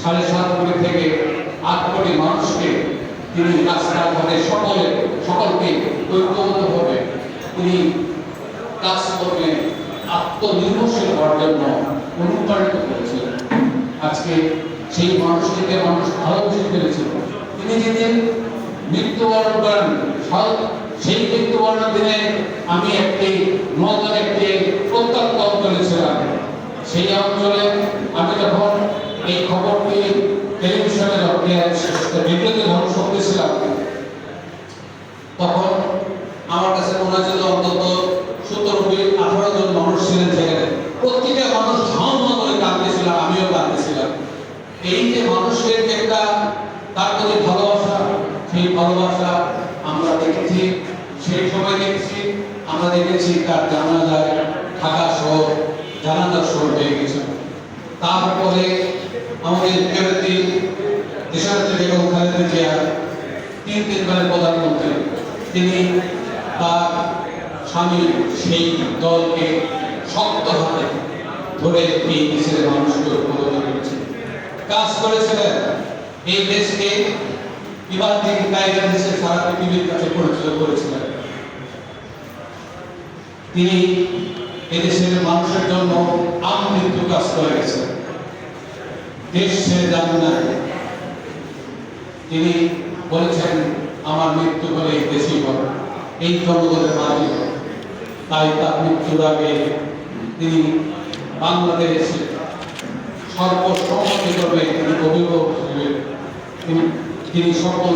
7.5 কোটি থেকে 8 কোটি মানুষকে তিনি রাস্তাঘাটে সকলকে ঐক্যবদ্ধভাবে তিনি কাজ করবে আত্মনির্ভরশীল হওয়ার জন্য অনুপ্রাণিত করেছিলেন। আজকে সেই মানুষটিকে মানুষ ভালোবেসে ফেলেছিল। তিনি যেদিন মৃত্যুবরণ করেন, সেই মৃত্যুবরণের দিনে আমি একটি প্রত্যন্ত অঞ্চলে ছিলাম। সেই অঞ্চলে আমি যখন এই খবরটি টেলিভিশনে রেডিওতে যখন শুনতেছিলাম, তখন আমার কাছে মনে হয়েছিল অন্তত 17-18 জন মানুষ ছিলেন সেখানে। প্রত্যেকটা মানুষ হাওয়া করে কাঁদতেছিল, আমিও কাঁদতেছিলাম। এই যে মানুষের একটা তার প্রতি ভালোবাসা, সেই ভালোবাসা আমরা দেখেছি, সেই সময় দেখেছি, আমরা দেখেছি তার জানাজায় ঢাকা শহর জানাজার শহর হয়ে গেছে। তারপরে আমাদের দেশনেত্রী বেগম খালেদা জিয়া 3 প্রধানমন্ত্রী, তিনি তার স্বামী সেই দলকে শক্ত হাতে ধরে এই দেশের মানুষকে ঐক্যবদ্ধ করেছেন, কাজ করেছিলেন। এই দেশকে ইমার্জিং টাইগার হিসেবে সারা পৃথিবীর কাছে পরিচিত করেছিলেন। তিনি এদেশের মানুষের জন্য আমৃত্যু কাজ করে গেছেন, দেশ ছেড়ে যান না। তিনি বলেছেন আমার মৃত্যু হলে এই দেশই হবে, এই জনগণের মাঝে। তাই তার মৃত্যুর আগে তিনি বাংলাদেশে সর্বসম্মতি করবে তিনি অভিভাবক হিসেবে তিনি সকল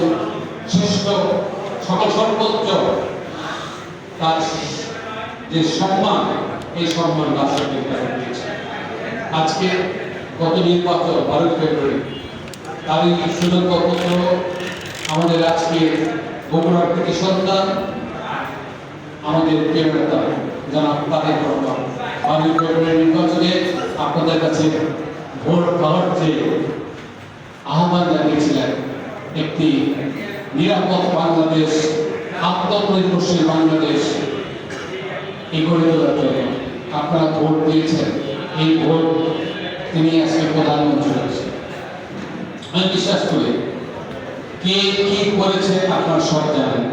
সর্বোচ্চ তার যে সম্মান, এই সম্মান রাষ্ট্রপতি দিয়েছে। আজকে গত নির্বাচন 12 ফেব্রুয়ারি তারই সুযোগ্য পুত্র আমাদের আজকে বগুড়ার কৃতি সন্তান আমাদের প্রিয় নেতা জনাব তারেক রহমান 12 ফেব্রুয়ারি নির্বাচনে আপনাদের কাছে ভোট দেওয়ার যে আহ্বান জানিয়েছিলেন, একটি নিরাপদ বাংলাদেশ, আত্মনির্ভরশীল বাংলাদেশ এই গড়ে তোলার জন্য আপনারা ভোট দিয়েছেন। এই ভোট তিনি আজকে প্রধানমন্ত্রী হয়েছেন। আমি বিশ্বাস করি কে কি করেছে আপনারা সব জানেন।